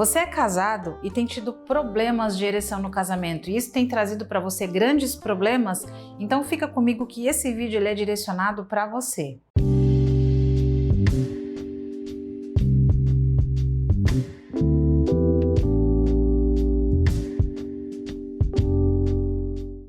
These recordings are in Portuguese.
Você é casado e tem tido problemas de ereção no casamento e isso tem trazido para você grandes problemas? Então fica comigo que esse vídeo ele é direcionado para você.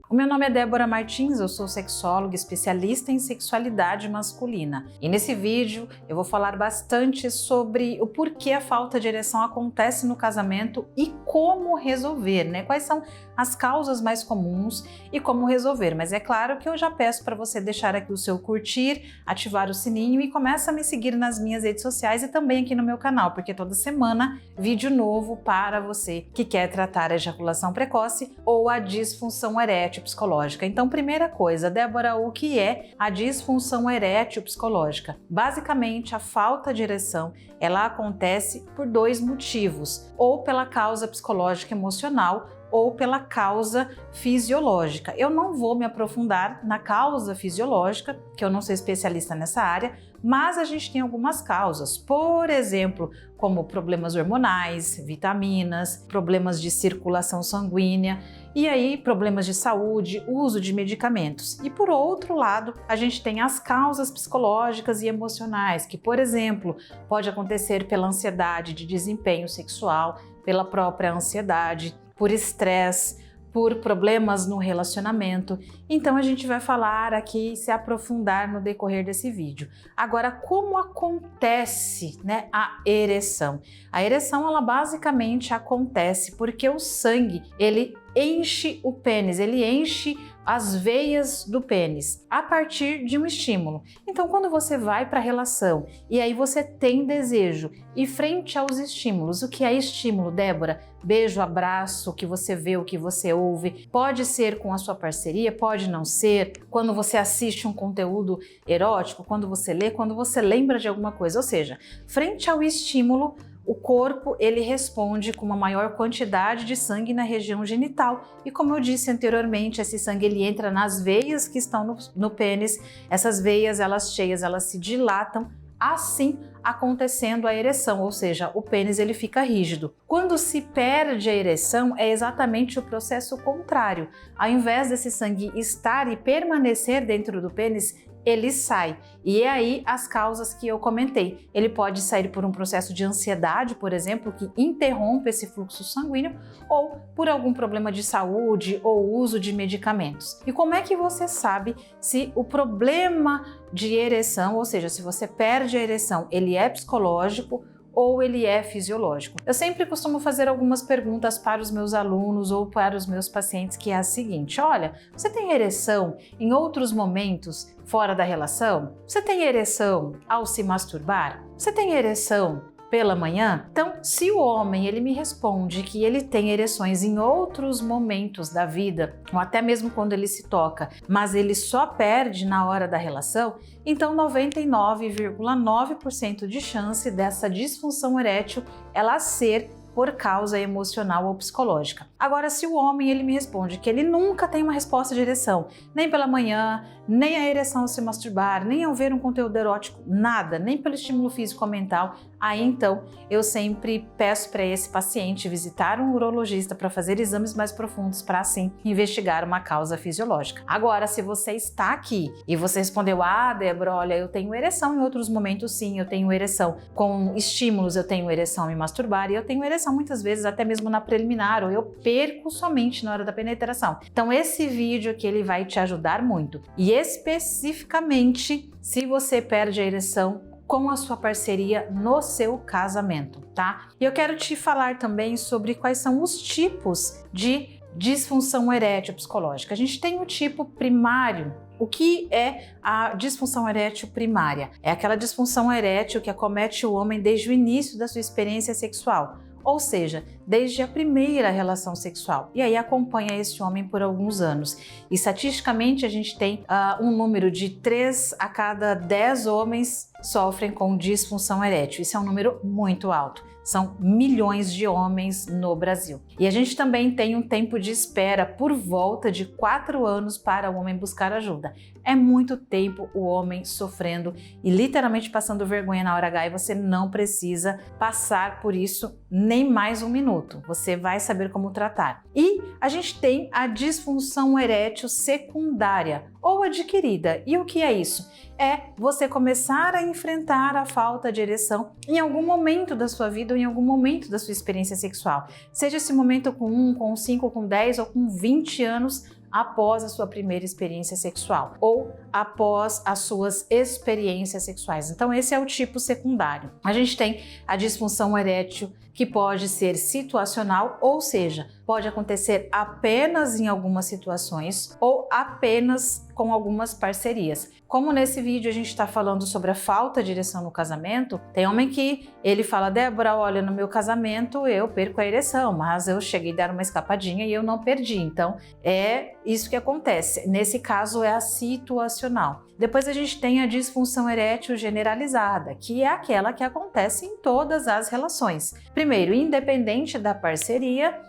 O meu nome é Débora Martins, eu sou sexóloga especialista em sexualidade masculina. E nesse vídeo eu vou falar bastante sobre o porquê a falta de ereção acontece no casamento e como resolver, né? Quais são as causas mais comuns e como resolver. Mas é claro que eu já peço para você deixar aqui o seu curtir, ativar o sininho e começa a me seguir nas minhas redes sociais e também aqui no meu canal, porque toda semana vídeo novo para você que quer tratar a ejaculação precoce ou a disfunção erétil psicológica. Então, primeira coisa, Débora, o que é a disfunção erétil psicológica? Basicamente, a falta de ereção, ela acontece por dois motivos, ou pela causa psicológica emocional, ou pela causa fisiológica. Eu não vou me aprofundar na causa fisiológica, que eu não sou especialista nessa área, mas a gente tem algumas causas, por exemplo, como problemas hormonais, vitaminas, problemas de circulação sanguínea e aí problemas de saúde, uso de medicamentos. E por outro lado, a gente tem as causas psicológicas e emocionais, que, por exemplo, pode acontecer pela ansiedade de desempenho sexual, pela própria ansiedade, por estresse, por problemas no relacionamento. Então a gente vai falar aqui, se aprofundar no decorrer desse vídeo. Agora, como acontece, né, a ereção? A ereção, ela basicamente acontece porque o sangue, ele enche o pênis, ele enche as veias do pênis a partir de um estímulo. Então, quando você vai para a relação e aí você tem desejo e frente aos estímulos, o que é estímulo, Débora? Beijo, abraço, o que você vê, o que você ouve, pode ser com a sua parceria, pode não ser, quando você assiste um conteúdo erótico, quando você lê, quando você lembra de alguma coisa, ou seja, frente ao estímulo, o corpo ele responde com uma maior quantidade de sangue na região genital e, como eu disse anteriormente, esse sangue ele entra nas veias que estão no pênis. Essas veias, elas cheias, elas se dilatam, assim acontecendo a ereção, ou seja, o pênis ele fica rígido. Quando se perde a ereção é exatamente o processo contrário. Ao invés desse sangue estar e permanecer dentro do pênis, ele sai. E é aí as causas que eu comentei. Ele pode sair por um processo de ansiedade, por exemplo, que interrompe esse fluxo sanguíneo, ou por algum problema de saúde ou uso de medicamentos. E como é que você sabe se o problema de ereção, ou seja, se você perde a ereção, ele é psicológico ou ele é fisiológico? Eu sempre costumo fazer algumas perguntas para os meus alunos ou para os meus pacientes, que é a seguinte: olha, você tem ereção em outros momentos fora da relação? Você tem ereção ao se masturbar? Você tem ereção pela manhã? Então, se o homem ele me responde que ele tem ereções em outros momentos da vida, ou até mesmo quando ele se toca, mas ele só perde na hora da relação, então 99,9% de chance dessa disfunção erétil ela ser por causa emocional ou psicológica. Agora, se o homem ele me responde que ele nunca tem uma resposta de ereção, nem pela manhã, nem a ereção ao se masturbar, nem ao ver um conteúdo erótico, nada, nem pelo estímulo físico ou mental, aí então eu sempre peço para esse paciente visitar um urologista para fazer exames mais profundos para assim investigar uma causa fisiológica. Agora, se você está aqui e você respondeu: ah, Débora, olha, eu tenho ereção em outros momentos, sim, eu tenho ereção com estímulos, eu tenho ereção em masturbar e eu tenho ereção muitas vezes até mesmo na preliminar, ou eu perco somente na hora da penetração. Então esse vídeo aqui ele vai te ajudar muito. E especificamente se você perde a ereção com a sua parceria no seu casamento, tá? E eu quero te falar também sobre quais são os tipos de disfunção erétil psicológica. A gente tem o tipo primário. O que é a disfunção erétil primária? É aquela disfunção erétil que acomete o homem desde o início da sua experiência sexual, ou seja, desde a primeira relação sexual, e aí acompanha esse homem por alguns anos. E estatisticamente a gente tem um número de 3 a cada 10 homens sofrem com disfunção erétil. Isso é um número muito alto. São milhões de homens no Brasil. E a gente também tem um tempo de espera por volta de 4 anos para o homem buscar ajuda. É muito tempo o homem sofrendo e literalmente passando vergonha na hora H, e você não precisa passar por isso nem mais um minuto. Você vai saber como tratar. E a gente tem a disfunção erétil secundária ou adquirida. E o que é isso? É você começar a enfrentar a falta de ereção em algum momento da sua vida ou em algum momento da sua experiência sexual. Seja esse momento com 1, com 5, com 10 ou com 20 anos após a sua primeira experiência sexual ou após as suas experiências sexuais. Então esse é o tipo secundário. A gente tem a disfunção erétil, que pode ser situacional, ou seja, pode acontecer apenas em algumas situações ou apenas com algumas parcerias. Como nesse vídeo a gente está falando sobre a falta de ereção no casamento, tem homem que ele fala: Débora, olha, no meu casamento eu perco a ereção, mas eu cheguei a dar uma escapadinha e eu não perdi. Então é isso que acontece. Nesse caso é a situacional. Depois a gente tem a disfunção erétil generalizada, que é aquela que acontece em todas as relações. Primeiro, independente da parceria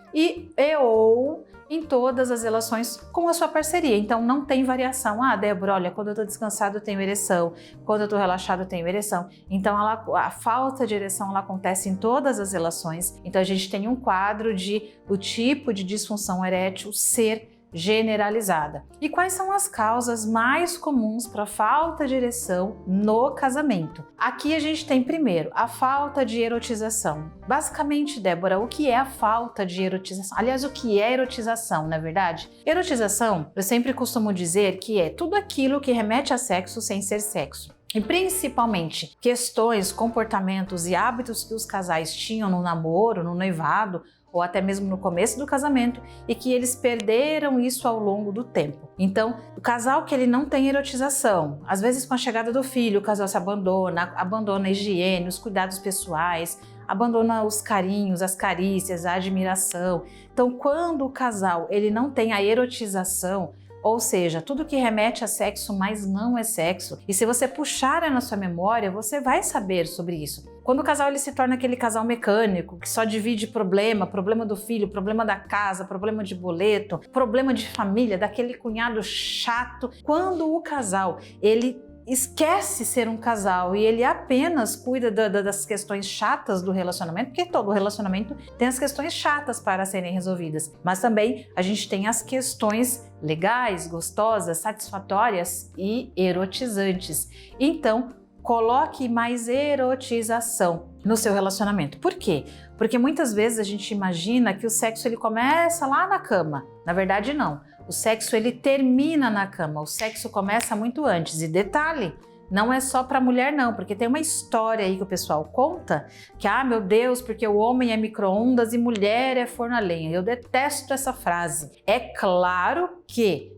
ou em todas as relações com a sua parceria. Então não tem variação. Ah, Débora, olha, quando eu tô descansado eu tenho ereção, quando eu tô relaxado eu tenho ereção. Então a falta de ereção ela acontece em todas as relações. Então a gente tem um quadro de o tipo de disfunção erétil ser generalizada. E quais são as causas mais comuns para falta de ereção no casamento? Aqui a gente tem primeiro a falta de erotização. Basicamente, Débora, o que é a falta de erotização? Aliás, o que é erotização, na verdade? Erotização, eu sempre costumo dizer que é tudo aquilo que remete a sexo sem ser sexo. E principalmente questões, comportamentos e hábitos que os casais tinham no namoro, no noivado, ou até mesmo no começo do casamento, e que eles perderam isso ao longo do tempo. Então, o casal que ele não tem erotização, às vezes com a chegada do filho, o casal se abandona a higiene, os cuidados pessoais, abandona os carinhos, as carícias, a admiração. Então, quando o casal ele não tem a erotização, ou seja, tudo que remete a sexo, mas não é sexo. E se você puxar na sua memória, você vai saber sobre isso. Quando o casal ele se torna aquele casal mecânico, que só divide problema do filho, problema da casa, problema de boleto, problema de família, daquele cunhado chato. Quando o casal, ele esquece ser um casal e ele apenas cuida das questões chatas do relacionamento, porque todo relacionamento tem as questões chatas para serem resolvidas, mas também a gente tem as questões legais, gostosas, satisfatórias e erotizantes. Então, coloque mais erotização no seu relacionamento. Por quê? Porque muitas vezes a gente imagina que o sexo ele começa lá na cama. Na verdade, não. O sexo ele termina na cama. O sexo começa muito antes. E detalhe, não é só para mulher não, porque tem uma história aí que o pessoal conta que, meu Deus, porque o homem é micro-ondas e mulher é forno a lenha. Eu detesto essa frase. É claro que,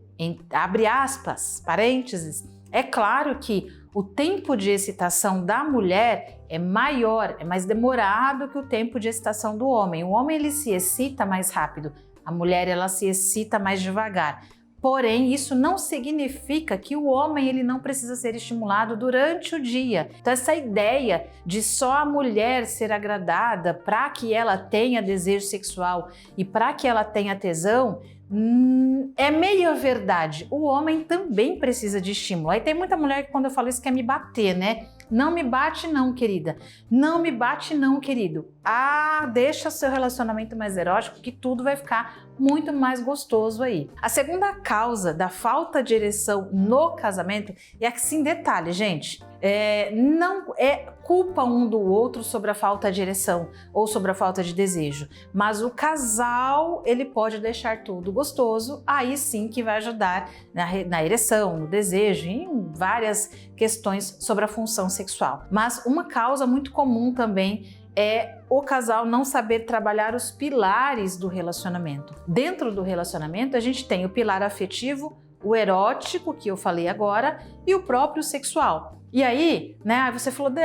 abre aspas, parênteses, é claro que o tempo de excitação da mulher é maior, é mais demorado que o tempo de excitação do homem. O homem ele se excita mais rápido, a mulher ela se excita mais devagar. Porém, isso não significa que o homem ele não precisa ser estimulado durante o dia. Então, essa ideia de só a mulher ser agradada para que ela tenha desejo sexual e para que ela tenha tesão, é meia verdade. O homem também precisa de estímulo. Aí tem muita mulher que quando eu falo isso quer me bater, né? Não me bate não, querida. Não me bate não, querido. Deixa o seu relacionamento mais erótico que tudo vai ficar muito mais gostoso aí. A segunda causa da falta de ereção no casamento é que, sim, detalhe, gente, não é culpa um do outro sobre a falta de ereção ou sobre a falta de desejo, mas o casal ele pode deixar tudo gostoso, aí sim que vai ajudar na ereção, no desejo, em várias questões sobre a função sexual. Mas uma causa muito comum também é o casal não saber trabalhar os pilares do relacionamento. Dentro do relacionamento a gente tem o pilar afetivo, o erótico, que eu falei agora, e o próprio sexual. E aí, né,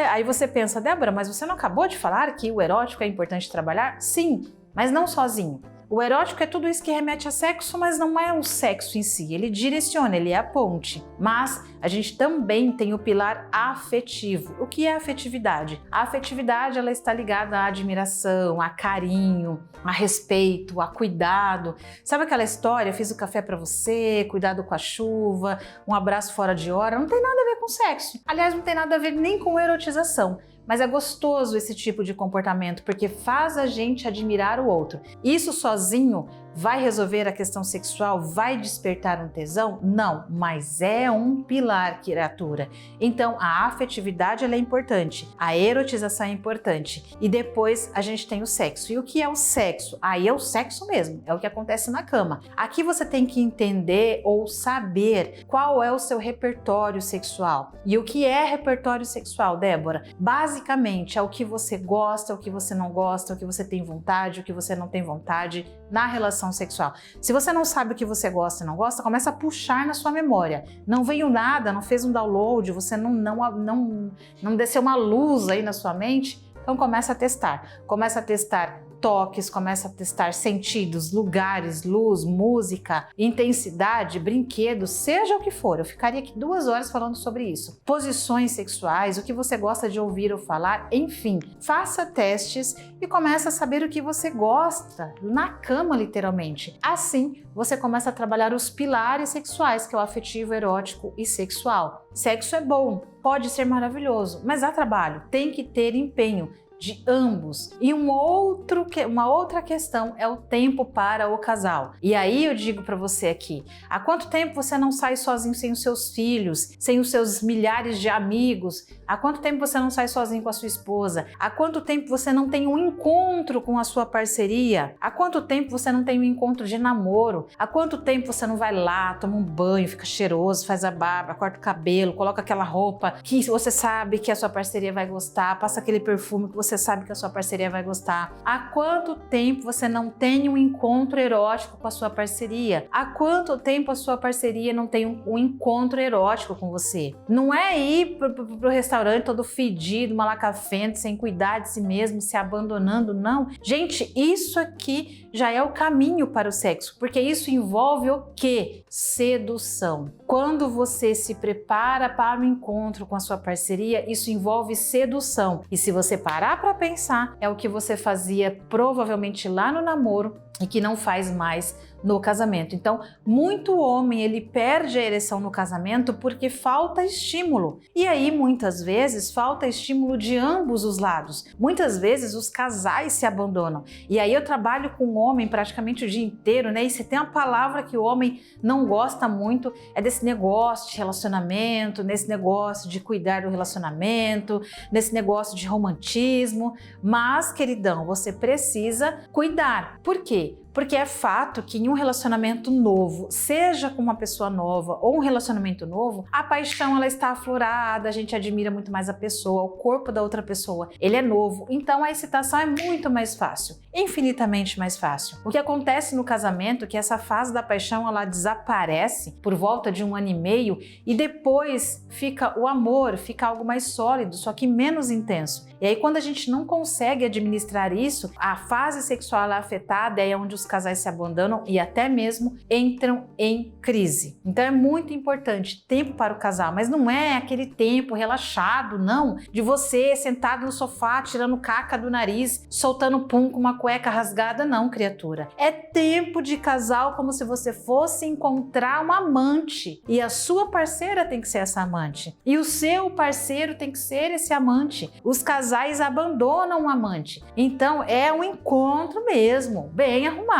aí você pensa, Débora, mas você não acabou de falar que o erótico é importante trabalhar? Sim, mas não sozinho. O erótico é tudo isso que remete a sexo, mas não é o sexo em si, ele direciona, ele é a ponte. Mas a gente também tem o pilar afetivo. O que é afetividade? A afetividade ela está ligada à admiração, a carinho, a respeito, a cuidado. Sabe aquela história, fiz o café para você, cuidado com a chuva, um abraço fora de hora? Não tem nada a ver com sexo. Aliás, não tem nada a ver nem com erotização. mas é gostoso esse tipo de comportamento, porque faz a gente admirar o outro. Isso sozinho vai resolver a questão sexual? Vai despertar um tesão? Não, mas é um pilar, criatura. Então, a afetividade ela é importante, a erotização é importante e depois a gente tem o sexo. E o que é o sexo? Aí é o sexo mesmo, é o que acontece na cama. Aqui você tem que entender ou saber qual é o seu repertório sexual. E o que é repertório sexual, Débora? Basicamente é o que você gosta, o que você não gosta, o que você tem vontade, o que você não tem vontade na relação sexual. Se você não sabe o que você gosta e não gosta, começa a puxar na sua memória. Não veio nada, não fez um download, você não desceu uma luz aí na sua mente, então começa a testar. Começa a testar toques, começa a testar sentidos, lugares, luz, música, intensidade, brinquedos, seja o que for. Eu ficaria aqui 2 horas falando sobre isso. Posições sexuais, o que você gosta de ouvir ou falar, enfim. Faça testes e começa a saber o que você gosta, na cama literalmente. Assim, você começa a trabalhar os pilares sexuais, que é o afetivo, erótico e sexual. Sexo é bom, pode ser maravilhoso, mas há trabalho, tem que ter empenho de ambos. E uma outra questão é o tempo para o casal. E aí eu digo para você aqui, há quanto tempo você não sai sozinho sem os seus filhos, sem os seus milhares de amigos? Há quanto tempo você não sai sozinho com a sua esposa? Há quanto tempo você não tem um encontro com a sua parceria? Há quanto tempo você não tem um encontro de namoro? Há quanto tempo você não vai lá, toma um banho, fica cheiroso, faz a barba, corta o cabelo, coloca aquela roupa que você sabe que a sua parceria vai gostar, passa aquele perfume que você sabe que a sua parceria vai gostar? Há quanto tempo você não tem um encontro erótico com a sua parceria? Há quanto tempo a sua parceria não tem um encontro erótico com você? Não é ir pro restaurante todo fedido, malacafento, sem cuidar de si mesmo, se abandonando, não. Gente, isso aqui já é o caminho para o sexo, porque isso envolve o quê? Sedução. Quando você se prepara para o encontro com a sua parceria, isso envolve sedução. E se você parar para pensar, é o que você fazia provavelmente lá no namoro e que não faz mais no casamento. Então, muito homem, ele perde a ereção no casamento porque falta estímulo. E aí, muitas vezes, falta estímulo de ambos os lados. Muitas vezes, os casais se abandonam. E aí, eu trabalho com homem praticamente o dia inteiro, né? E se tem uma palavra que o homem não gosta muito, é desse negócio de relacionamento, nesse negócio de cuidar do relacionamento, nesse negócio de romantismo. Mas, queridão, você precisa cuidar. Por quê? Porque é fato que em um relacionamento novo, seja com uma pessoa nova ou um relacionamento novo, a paixão ela está aflorada, a gente admira muito mais a pessoa, o corpo da outra pessoa, ele é novo, então a excitação é muito mais fácil, infinitamente mais fácil. O que acontece no casamento é que essa fase da paixão ela desaparece por volta de 1 ano e meio e depois fica o amor, fica algo mais sólido, só que menos intenso. E aí quando a gente não consegue administrar isso, a fase sexual é afetada, é onde os casais se abandonam e até mesmo entram em crise. Então é muito importante tempo para o casal, mas não é aquele tempo relaxado, não, de você sentado no sofá, tirando caca do nariz, soltando pum com uma cueca rasgada, não, criatura. É tempo de casal como se você fosse encontrar uma amante e a sua parceira tem que ser essa amante e o seu parceiro tem que ser esse amante. Os casais abandonam o amante. Então é um encontro mesmo, bem arrumado.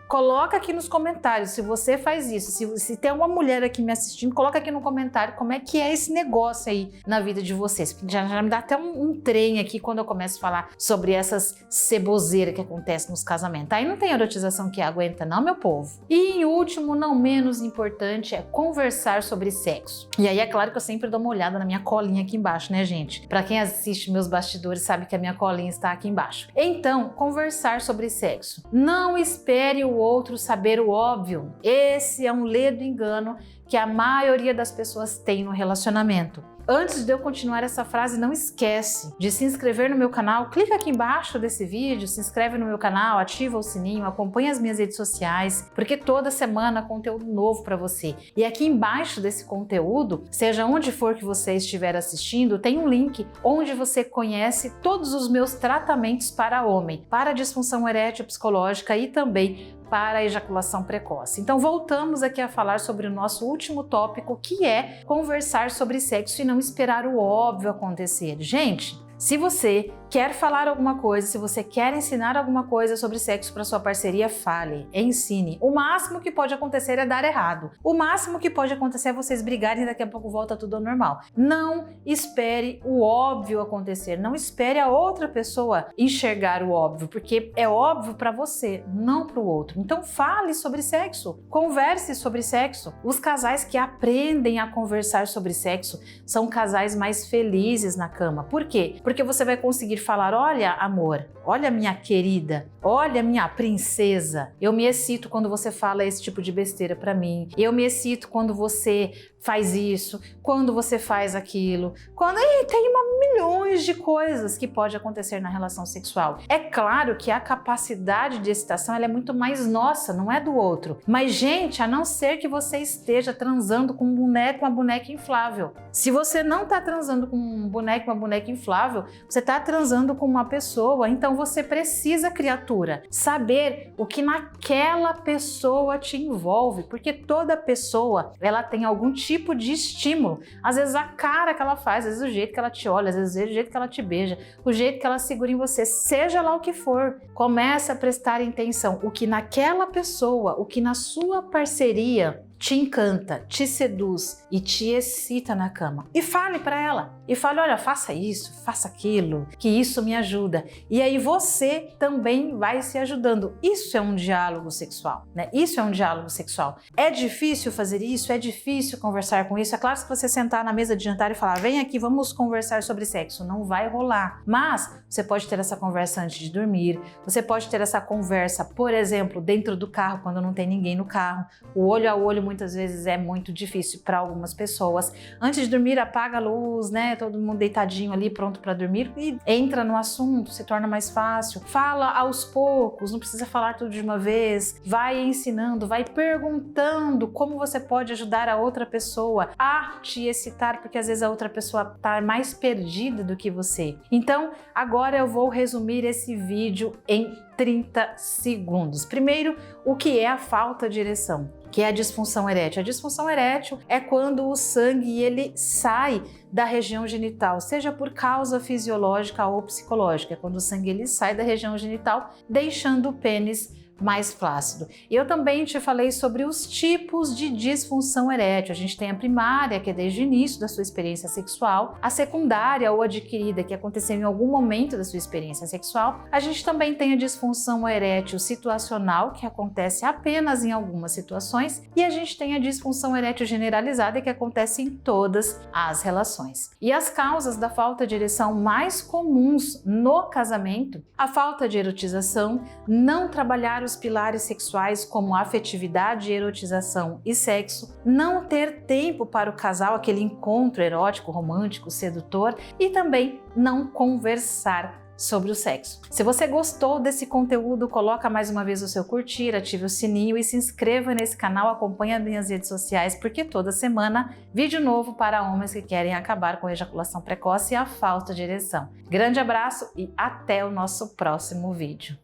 Coloca aqui nos comentários se você faz isso. Se tem uma mulher aqui me assistindo, coloca aqui no comentário como é que é esse negócio aí na vida de vocês. Já me dá até um trem aqui quando eu começo a falar sobre essas ceboseiras que acontecem nos casamentos. Aí não tem erotização que aguenta não, meu povo. E em último, não menos importante, é conversar sobre sexo. E aí é claro que eu sempre dou uma olhada na minha colinha aqui embaixo, né, gente? Pra quem assiste meus bastidores sabe que a minha colinha está aqui embaixo. Então, conversar sobre sexo. Não espere o outro saber o óbvio. Esse é um ledo engano que a maioria das pessoas tem no relacionamento. Antes de eu continuar essa frase, não esquece de se inscrever no meu canal. Clica aqui embaixo desse vídeo, se inscreve no meu canal, ativa o sininho, acompanha as minhas redes sociais, porque toda semana conteúdo novo para você. E aqui embaixo desse conteúdo, seja onde for que você estiver assistindo, tem um link onde você conhece todos os meus tratamentos para homem, para disfunção erétil psicológica e também para a ejaculação precoce. Então voltamos aqui a falar sobre o nosso último tópico, que é conversar sobre sexo e não esperar o óbvio acontecer. Gente, Se você quer falar alguma coisa, se você quer ensinar alguma coisa sobre sexo para sua parceria, fale, ensine. O máximo que pode acontecer é dar errado. O máximo que pode acontecer é vocês brigarem e daqui a pouco volta tudo ao normal. Não espere o óbvio acontecer, não espere a outra pessoa enxergar o óbvio, porque é óbvio para você, não para o outro. Então fale sobre sexo, converse sobre sexo. Os casais que aprendem a conversar sobre sexo são casais mais felizes na cama. Por quê? Porque você vai conseguir falar: olha, amor, olha, minha querida, olha, minha princesa, eu me excito quando você fala esse tipo de besteira pra mim, eu me excito quando você faz isso, quando você faz aquilo, quando tem milhões de coisas que pode acontecer na relação sexual. É claro que a capacidade de excitação ela é muito mais nossa, não é do outro. Mas, gente, a não ser que você esteja transando com um boneco, uma boneca inflável. Se você não está transando com um boneco, uma boneca inflável, você está transando com uma pessoa. Então você precisa, criatura, saber o que naquela pessoa te envolve, porque toda pessoa ela tem algum tipo de estímulo. Às vezes a cara que ela faz, às vezes o jeito que ela te olha, às vezes o jeito que ela te beija, o jeito que ela segura em você, seja lá o que for. Começa a prestar atenção o que naquela pessoa, o que na sua parceria te encanta, te seduz e te excita na cama. E fale para ela. E fale: olha, faça isso, faça aquilo, que isso me ajuda. E aí você também vai se ajudando. Isso é um diálogo sexual, né? Isso é um diálogo sexual. É difícil fazer isso? É difícil conversar com isso? É claro que se você sentar na mesa de jantar e falar: vem aqui, vamos conversar sobre sexo, não vai rolar. Mas você pode ter essa conversa antes de dormir. Você pode ter essa conversa, por exemplo, dentro do carro, quando não tem ninguém no carro. O olho a olho muitas vezes é muito difícil para algumas pessoas. Antes de dormir, apaga a luz, né? Todo mundo deitadinho ali, pronto para dormir, e entra no assunto, se torna mais fácil. Fala aos poucos, não precisa falar tudo de uma vez. Vai ensinando, vai perguntando como você pode ajudar a outra pessoa a te excitar, porque às vezes a outra pessoa está mais perdida do que você. Então, agora eu vou resumir esse vídeo em 30 segundos. Primeiro, o que é a falta de ereção? Que é a disfunção erétil. A disfunção erétil é quando o sangue ele sai da região genital, seja por causa fisiológica ou psicológica. É quando o sangue ele sai da região genital, deixando o pênis mais flácido. Eu também te falei sobre os tipos de disfunção erétil. A gente tem a primária, que é desde o início da sua experiência sexual, a secundária ou adquirida, que aconteceu em algum momento da sua experiência sexual. A gente também tem a disfunção erétil situacional, que acontece apenas em algumas situações, e a gente tem a disfunção erétil generalizada, que acontece em todas as relações. E as causas da falta de ereção mais comuns no casamento: a falta de erotização, não trabalhar os pilares sexuais como afetividade, erotização e sexo, não ter tempo para o casal, aquele encontro erótico, romântico, sedutor, e também não conversar sobre o sexo. Se você gostou desse conteúdo, coloca mais uma vez o seu curtir, ative o sininho e se inscreva nesse canal, acompanhe as minhas redes sociais, porque toda semana vídeo novo para homens que querem acabar com a ejaculação precoce e a falta de ereção. Grande abraço e até o nosso próximo vídeo.